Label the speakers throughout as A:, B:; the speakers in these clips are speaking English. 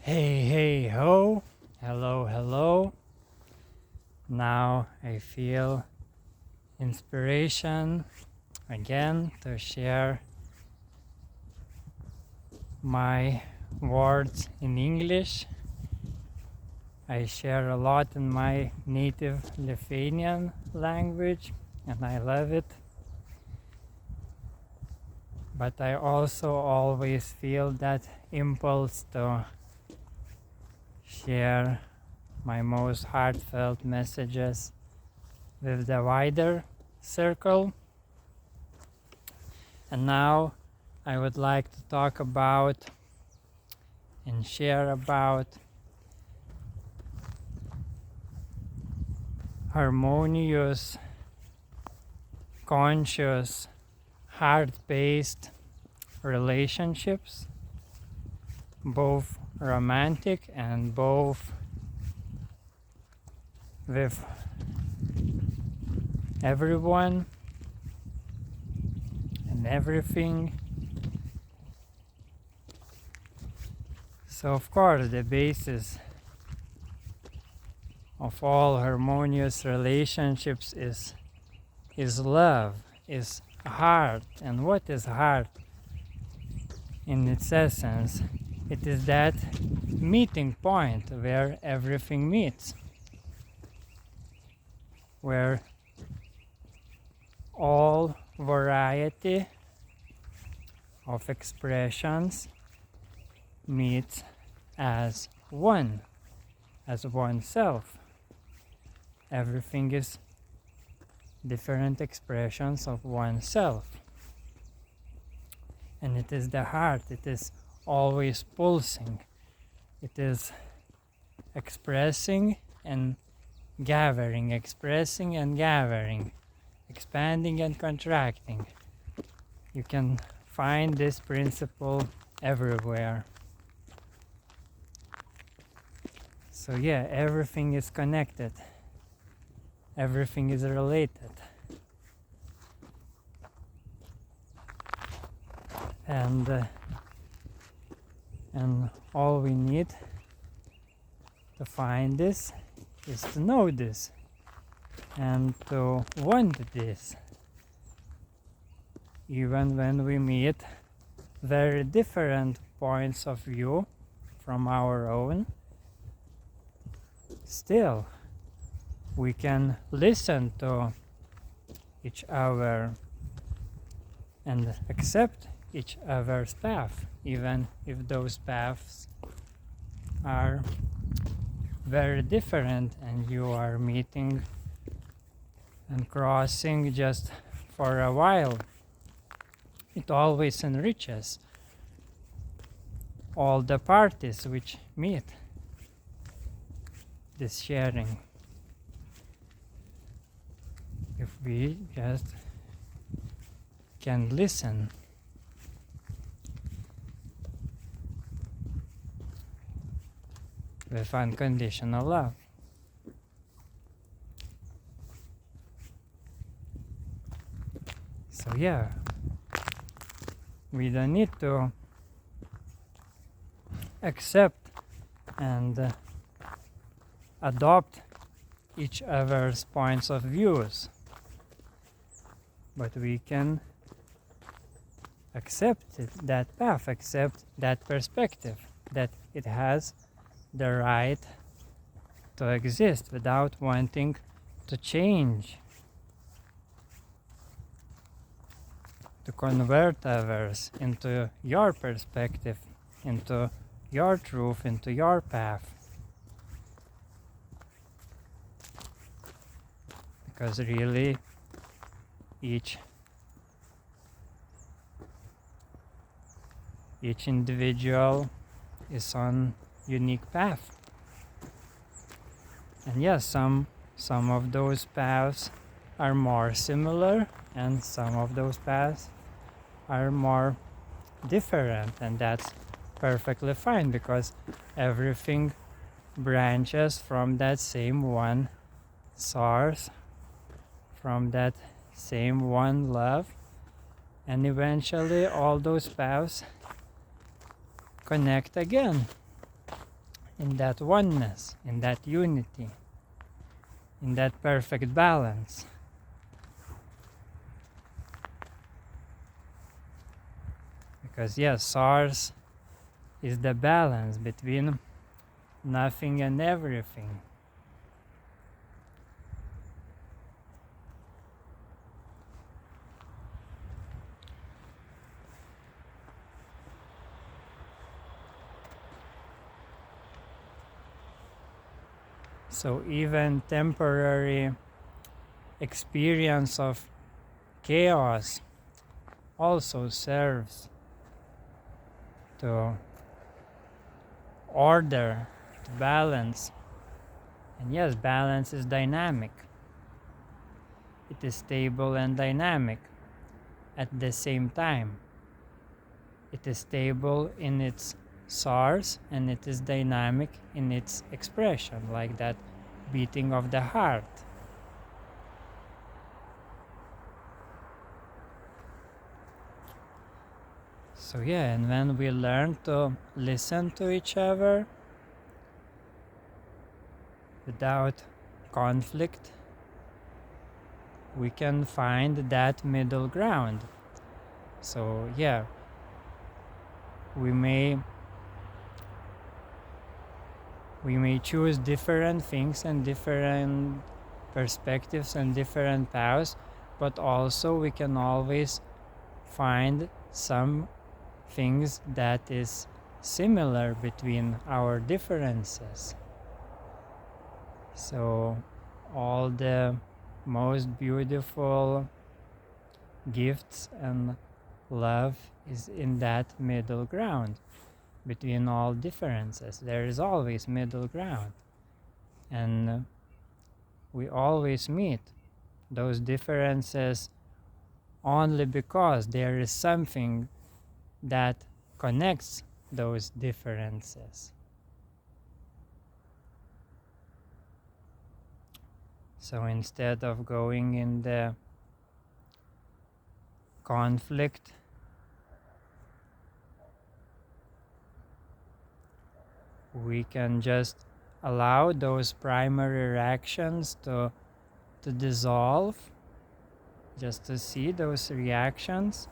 A: Hey, hey, ho. Hello, hello. Now I feel inspiration again to share my words in English. I share a lot in my native Lithuanian language and I love it. But I also always feel that impulse to share my most heartfelt messages with the wider circle. And now I would like to talk about and share about harmonious, conscious, heart-based relationships, both romantic and both with everyone and everything. So of course the basis of all harmonious relationships is love, is heart. And what is heart? In its essence, it is that meeting point where everything meets, where all variety of expressions meet as one, as oneself. Everything is different expressions of oneself. And it is the heart, it is always pulsing. It is expressing and gathering, expressing and gathering, expanding and contracting. You can find this principle everywhere. So yeah, everything is connected. Everything is related. And all we need to find this is to know this and to want this. Even when we meet very different points of view from our own, still we can listen to each other and accept each other's path, even if those paths are very different and you are meeting and crossing just for a while. It always enriches all the parties which meet this sharing. If we just can listen. With unconditional love. So yeah, we don't need to accept and adopt each other's points of views, but we can accept that path, accept that perspective, that it has the right to exist without wanting to change, to convert others into your perspective, into your truth, into your path. Because really each individual is on unique path. And yes, some of those paths are more similar and some of those paths are more different, and that's perfectly fine because everything branches from that same one source, from that same one love, and eventually all those paths connect again in that oneness, in that unity, in that perfect balance. Because yes, source is the balance between nothing and everything. So even temporary experience of chaos also serves to order, to balance. And yes, balance is dynamic. It is stable and dynamic at the same time. It is stable in its source and it is dynamic in its expression, like that beating of the heart. So yeah, and when we learn to listen to each other without conflict, we can find that middle ground. So yeah, we may choose different things and different perspectives and different paths, but also we can always find some things that is similar between our differences. So all the most beautiful gifts and love is in that middle ground. Between all differences, there is always middle ground, and we always meet those differences only because there is something that connects those differences. So instead of going in the conflict, we can just allow those primary reactions to dissolve, just to see those reactions,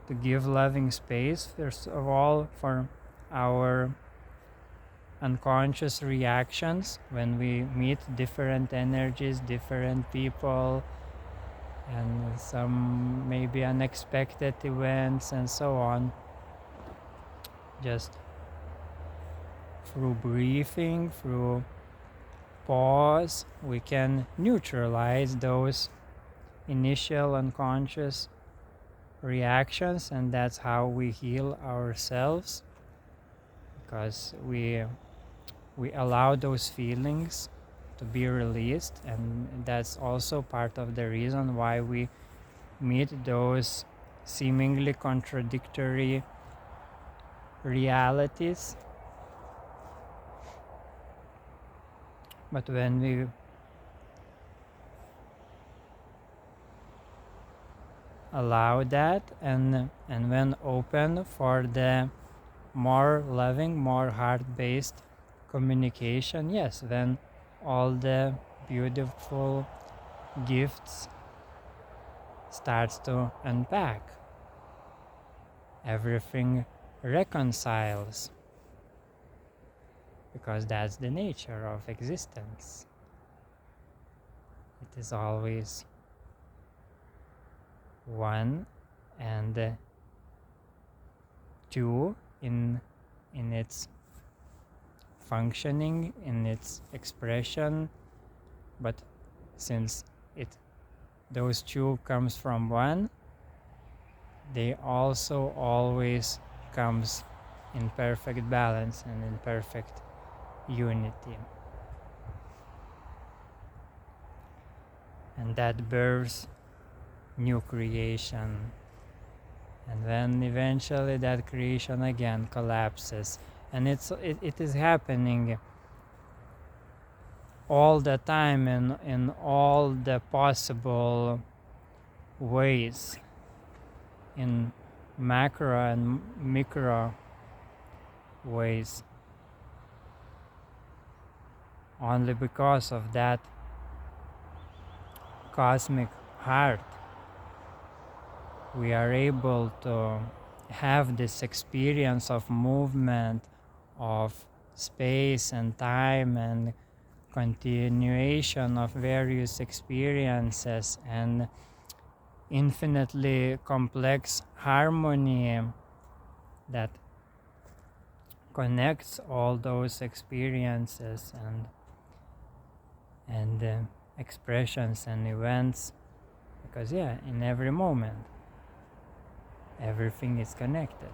A: to give loving space, first of all, for our unconscious reactions when we meet different energies, different people, and some maybe unexpected events and so on. Just through breathing, through pause, we can neutralize those initial unconscious reactions, and that's how we heal ourselves, because we allow those feelings to be released, and that's also part of the reason why we meet those seemingly contradictory realities. But when we allow that and when open for the more loving, more heart-based communication, yes, then all the beautiful gifts starts to unpack. Everything reconciles, because that's the nature of existence. It is always one and two in its functioning, in its expression, but since those two comes from one, they also always comes in perfect balance and in perfect unity. And that births new creation. And then eventually that creation again collapses. And it is happening all the time in all the possible ways, in macro and micro ways. only because of that cosmic heart we are able to have this experience of movement, of space and time and continuation of various experiences and infinitely complex harmony that connects all those experiences and expressions and events, because in every moment everything is connected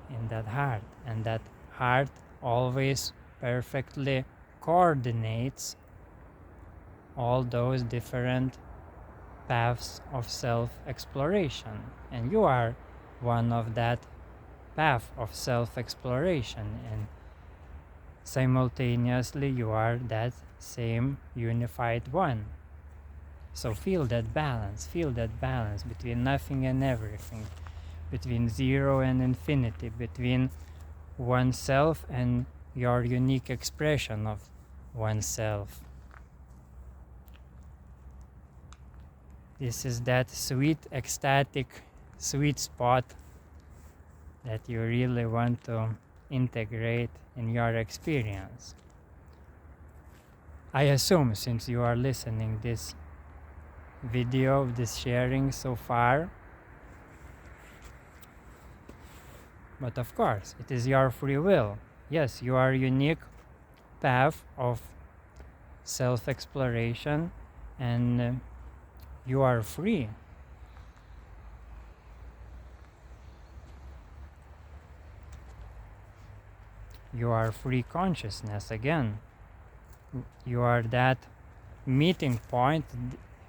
A: in that heart, and that heart always perfectly coordinates all those different paths of self-exploration, and you are one of that path of self-exploration, and simultaneously you are that same unified one. So feel that balance between nothing and everything, between zero and infinity, between oneself and your unique expression of oneself. This is that sweet, ecstatic, sweet spot that you really want to integrate in your experience. I assume, since you are listening this video, this sharing so far, but of course it is your free will. Yes, your unique path of self-exploration, and you are free. You are free consciousness again. You are that meeting point,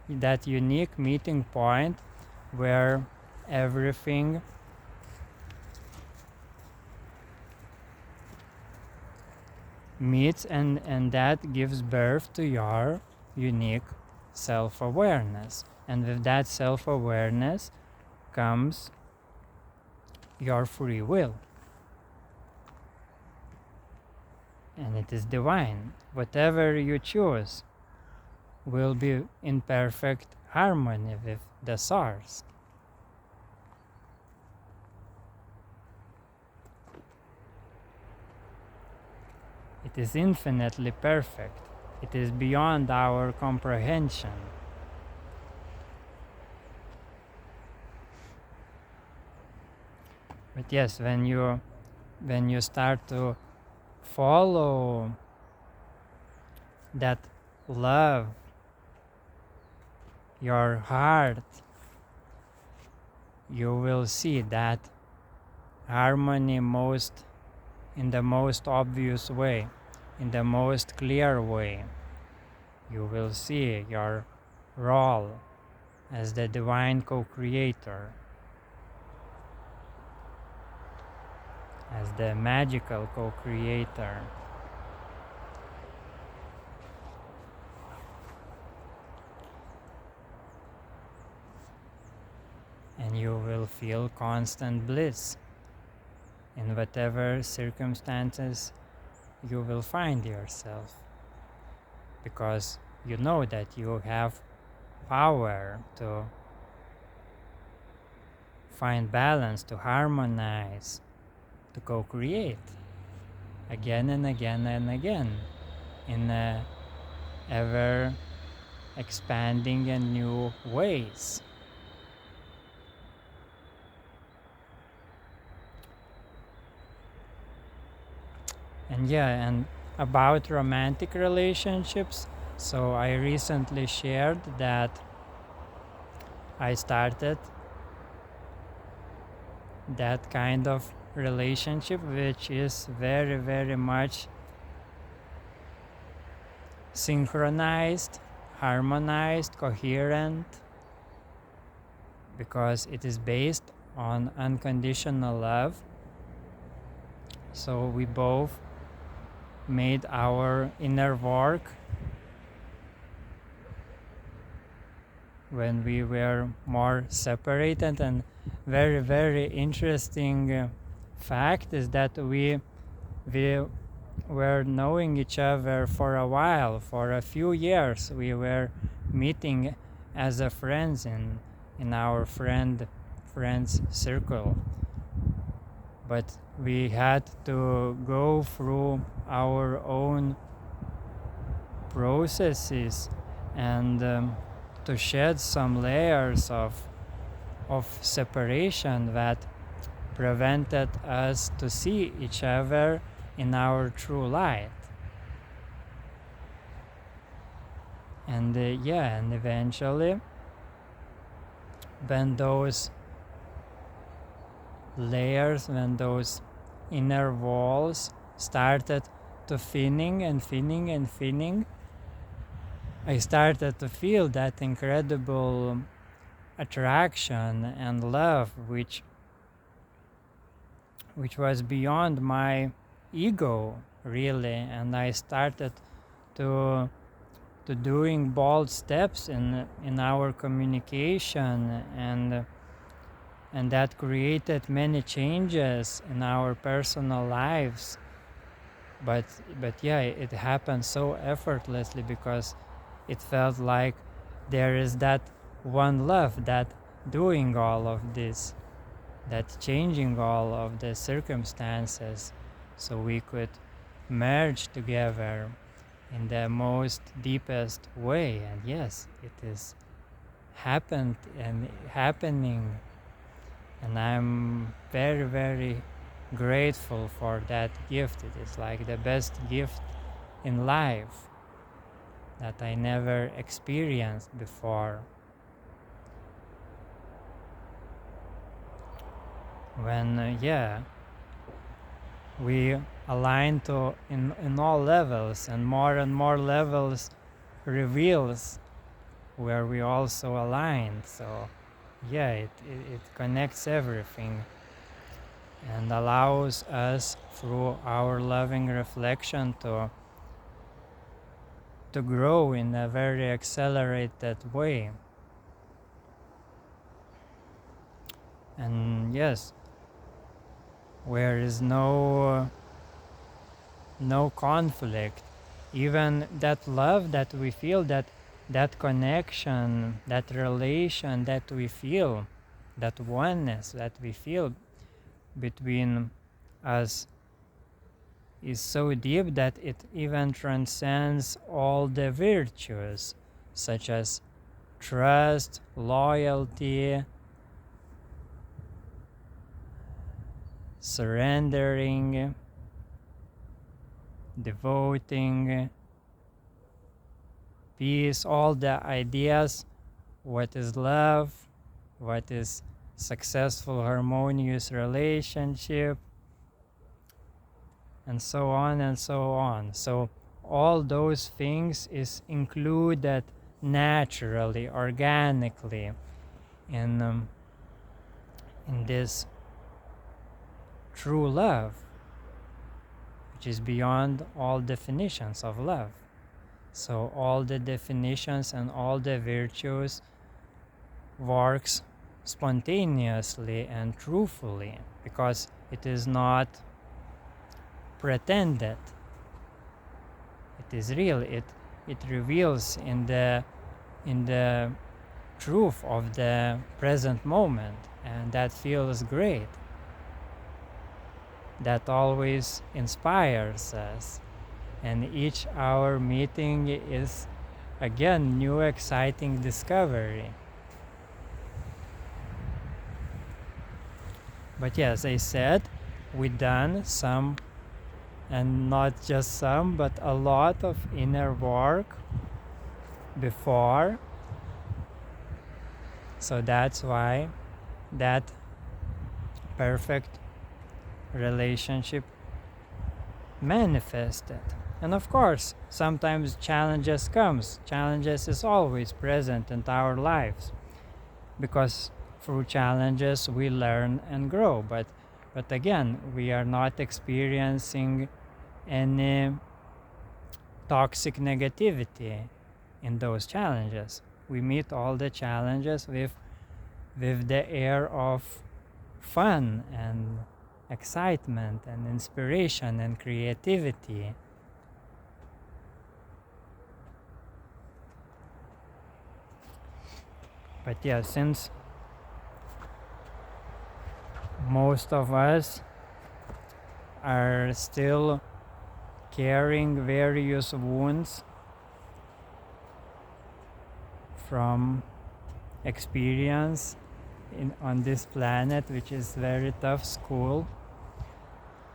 A: that unique meeting point where everything meets, and that gives birth to your unique self-awareness. And with that self-awareness comes your free will. And it is divine. Whatever you choose will be in perfect harmony with the source. It is infinitely perfect. It is beyond our comprehension. But yes, when you start to follow that love, your heart, you will see that harmony in the most obvious way, in the most clear way. You will see your role as the divine co-creator, as the magical co-creator. And you will feel constant bliss in whatever circumstances you will find yourself, because you know that you have power to find balance, to harmonize, to co-create again and again and again in ever expanding and new ways. And about romantic relationships, so I recently shared that I started that kind of relationship, which is very, very much synchronized, harmonized, coherent, because it is based on unconditional love. So we both made our inner work when we were more separated. And very, very interesting fact is that we were knowing each other for a while, for a few years. We were meeting as a friends in our friends circle, but we had to go through our own processes and to shed some layers of separation that prevented us to see each other in our true light. And and eventually, when those layers, when those inner walls started to thinning and thinning and thinning, I started to feel that incredible attraction and love which was beyond my ego, really. And I started to doing bold steps in our communication, and that created many changes in our personal lives. But it happened so effortlessly because it felt like there is that one love that doing all of this, that changing all of the circumstances, so we could merge together in the most deepest way. And yes, it is happened and happening, and I'm very, very grateful for that gift. It is like the best gift in life that I never experienced before. When we align to in all levels, and more levels reveals where we also align. So it connects everything and allows us through our loving reflection to grow in a very accelerated way. And yes, where is no conflict, even that love that we feel, that connection, that relation that we feel, that oneness that we feel between us is so deep that it even transcends all the virtues, such as trust, loyalty, surrendering, devoting, peace, all the ideas, what is love, what is successful, harmonious relationship, and so on and so on. So all those things is included naturally, organically in this true love, which is beyond all definitions of love. So all the definitions and all the virtues works spontaneously and truthfully, because it is not pretended. It is real. It reveals in the truth of the present moment, and that feels great. That always inspires us, and each hour meeting is again new exciting discovery. But yes, I said we done some, and not just some, but a lot of inner work before. So that's why that perfect relationship manifested. And of course, sometimes challenges comes. Challenges is always present in our lives, because through challenges we learn and grow. But again, we are not experiencing any toxic negativity in those challenges. We meet all the challenges with the air of fun excitement and inspiration and creativity. But yeah, since most of us are still carrying various wounds from experience on this planet, which is very tough school.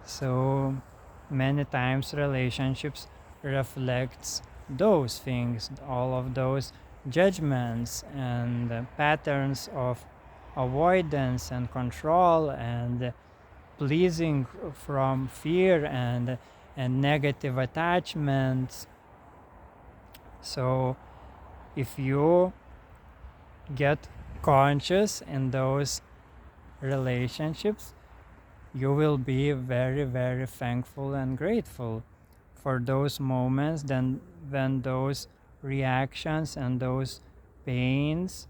A: So many times relationships reflects those things, all of those judgments and patterns of avoidance and control and pleasing from fear and negative attachments. So if you get conscious in those relationships, you will be very, very thankful and grateful for those moments then when those reactions and those pains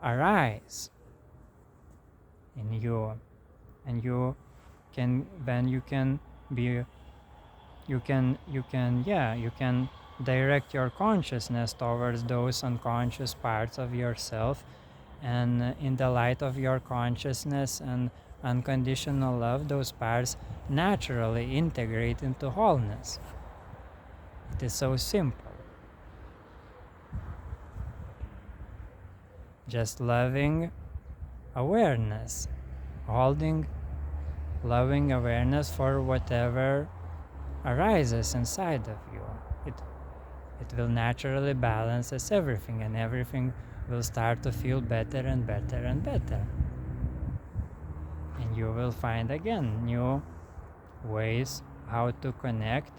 A: arise in you. And you can direct your consciousness towards those unconscious parts of yourself, and in the light of your consciousness and unconditional love, those parts naturally integrate into wholeness. It is so simple. Just loving awareness, holding loving awareness for whatever arises inside of you. It will naturally balances everything, and everything will start to feel better and better and better. And you will find again new ways how to connect,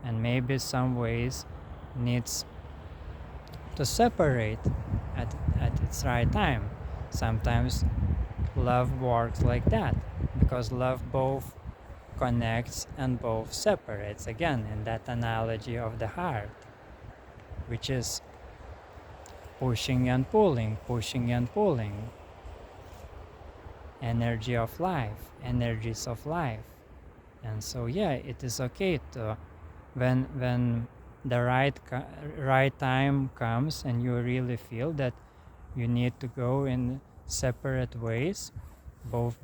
A: and maybe some ways needs to separate at its right time. Sometimes love works like that, because love both connects and both separates, again in that analogy of the heart, which is pushing and pulling, energy of life, energies of life. And so yeah, it is okay to, when the right time comes and you really feel that you need to go in separate ways, both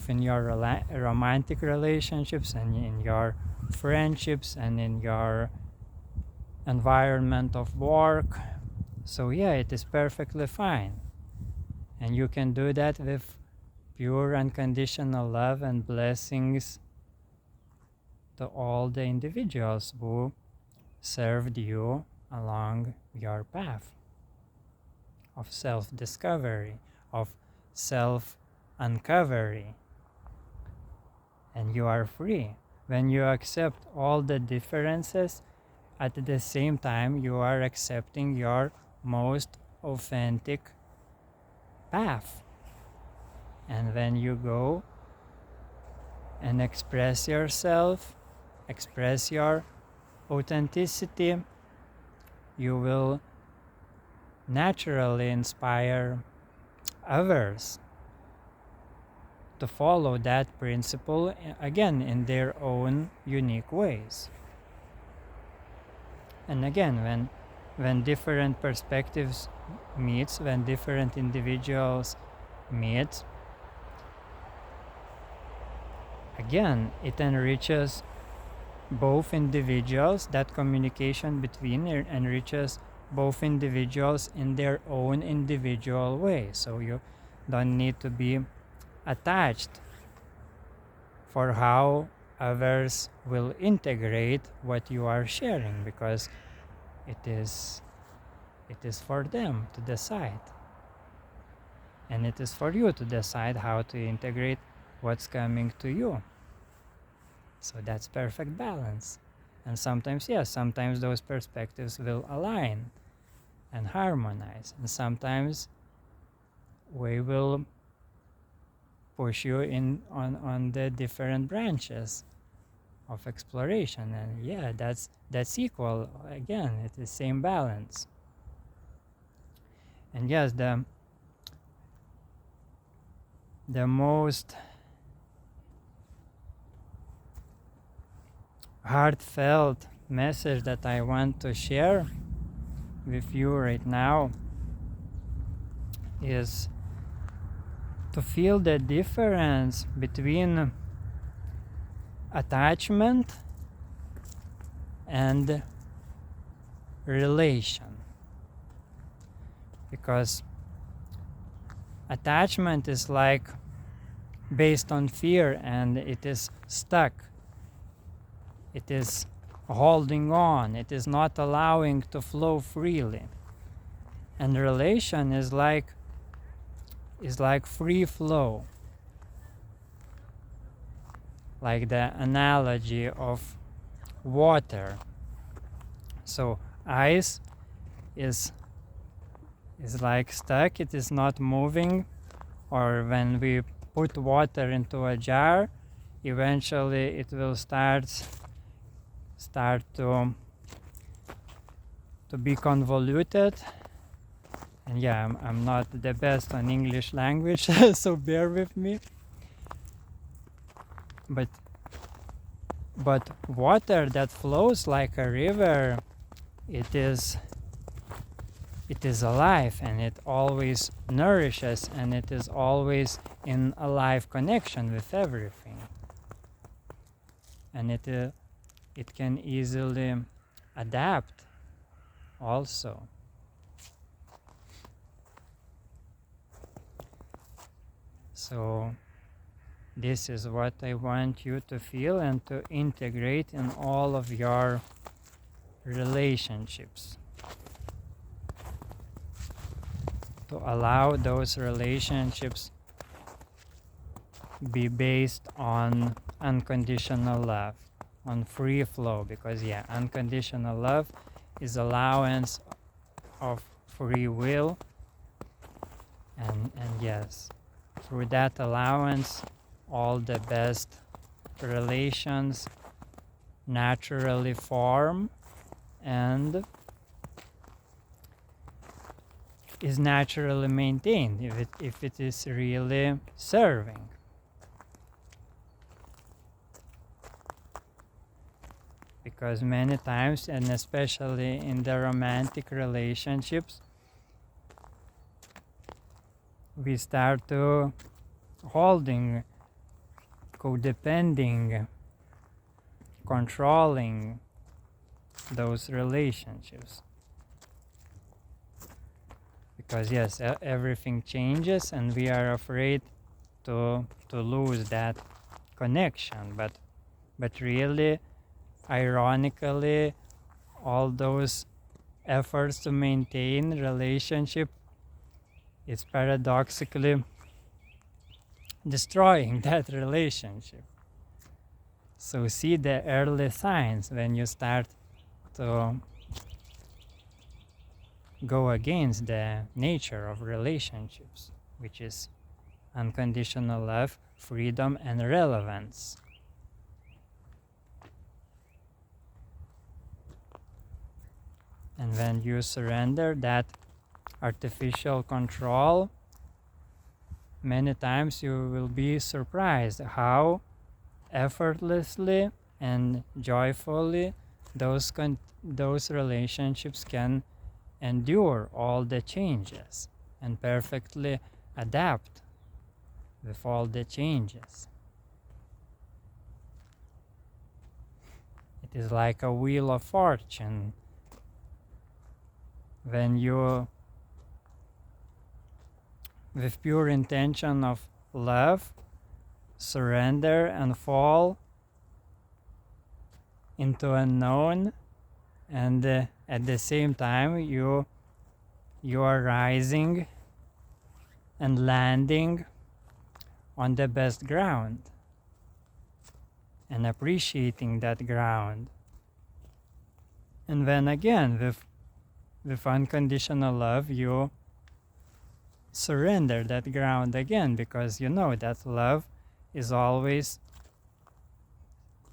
A: in your romantic relationships and in your friendships and in your environment of work. So yeah, it is perfectly fine, and you can do that with pure unconditional love and blessings to all the individuals who served you along your path of self-discovery, of self-uncovery. And you are free. When you accept all the differences, at the same time you are accepting your most authentic path. And when you go and express yourself, express your authenticity, you will naturally inspire others to follow that principle, again in their own unique ways. And again, when different perspectives meets, when different individuals meet, again it enriches both individuals. That communication between enriches both individuals in their own individual way. So you don't need to be attached for how others will integrate what you are sharing, because it is for them to decide, and it is for you to decide how to integrate what's coming to you. So that's perfect balance. And sometimes, yes, sometimes those perspectives will align and harmonize, and sometimes we will push you in on the different branches of exploration. And yeah, that's equal. Again, it is same balance. And yes, the most heartfelt message that I want to share with you right now is to feel the difference between attachment and relation. Because attachment is like based on fear, and it is stuck. It is holding on. It is not allowing to flow freely. And relation is like free flow. Like the analogy of water. So ice is like stuck, it is not moving, or when we put water into a jar, eventually it will start to be convoluted. And yeah, I'm not the best on English language, so bear with me. But water that flows like a river, it is alive, and it always nourishes, and it is always in a live connection with everything. And it can easily adapt also. So this is what I want you to feel and to integrate in all of your relationships. To allow those relationships be based on unconditional love, on free flow, because yeah, unconditional love is allowance of free will, and yes, through that allowance, all the best relations naturally form and is naturally maintained if it is really serving. Because many times, and especially in the romantic relationships, we start to holding, codepending, controlling those relationships. Because yes, everything changes, and we are afraid to lose that connection. But really, ironically, all those efforts to maintain relationship is paradoxically destroying that relationship. So see the early signs when you start to go against the nature of relationships, which is unconditional love, freedom, and relevance. And when you surrender that artificial control, many times you will be surprised how effortlessly and joyfully those relationships can endure all the changes and perfectly adapt with all the changes. It is like a wheel of fortune. When you, with pure intention of love, surrender and fall into unknown, and at the same time you are rising and landing on the best ground and appreciating that ground. And then again, with unconditional love, you surrender that ground again, because you know that love is always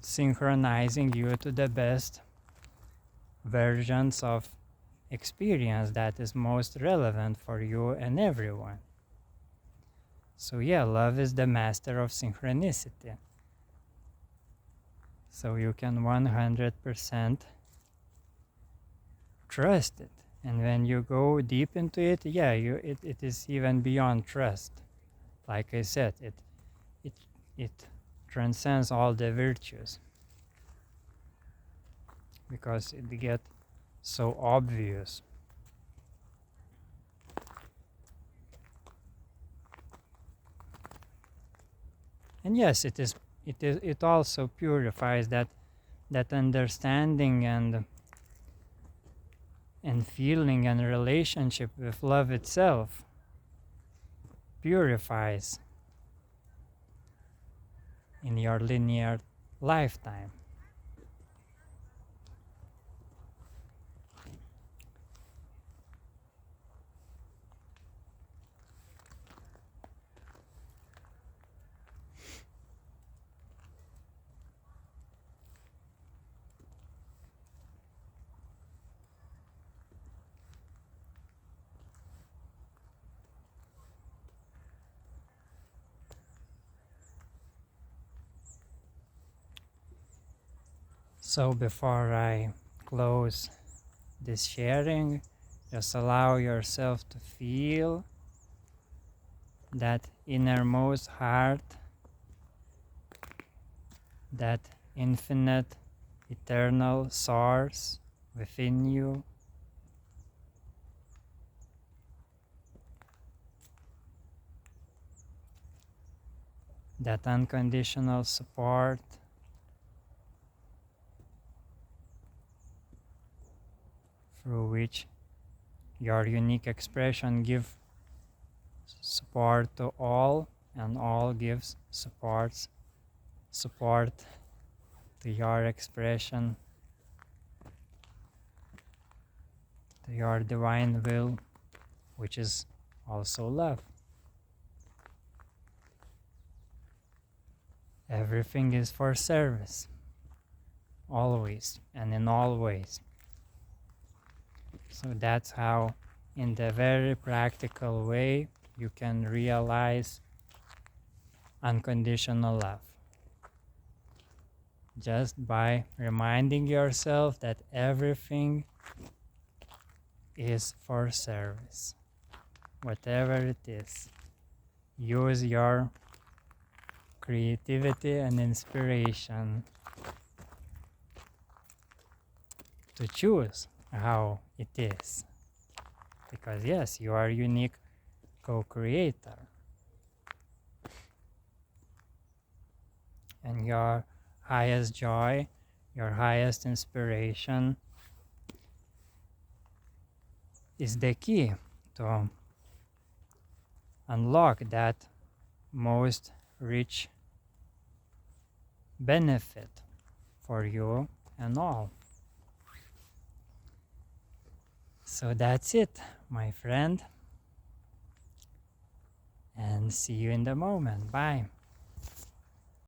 A: synchronizing you to the best versions of experience that is most relevant for you and everyone. So yeah, love is the master of synchronicity. So you can 100% trust it. And when you go deep into it, yeah, it is even beyond trust. Like I said, it transcends all the virtues, because it gets so obvious. And yes, it also purifies that understanding and feeling and relationship with love itself purifies in your linear lifetime. So before I close this sharing, just allow yourself to feel that innermost heart, that infinite, eternal source within you. That unconditional support. Through which your unique expression gives support to all, and all gives support to your expression, to your divine will, which is also love. Everything is for service, always and in all ways. So that's how, in the very practical way, you can realize unconditional love. Just by reminding yourself that everything is for service. Whatever it is, use your creativity and inspiration to choose how it is. Because yes, you are a unique co-creator. And your highest joy, your highest inspiration is the key to unlock that most rich benefit for you and all. So that's it, my friend. And see you in the moment. Bye.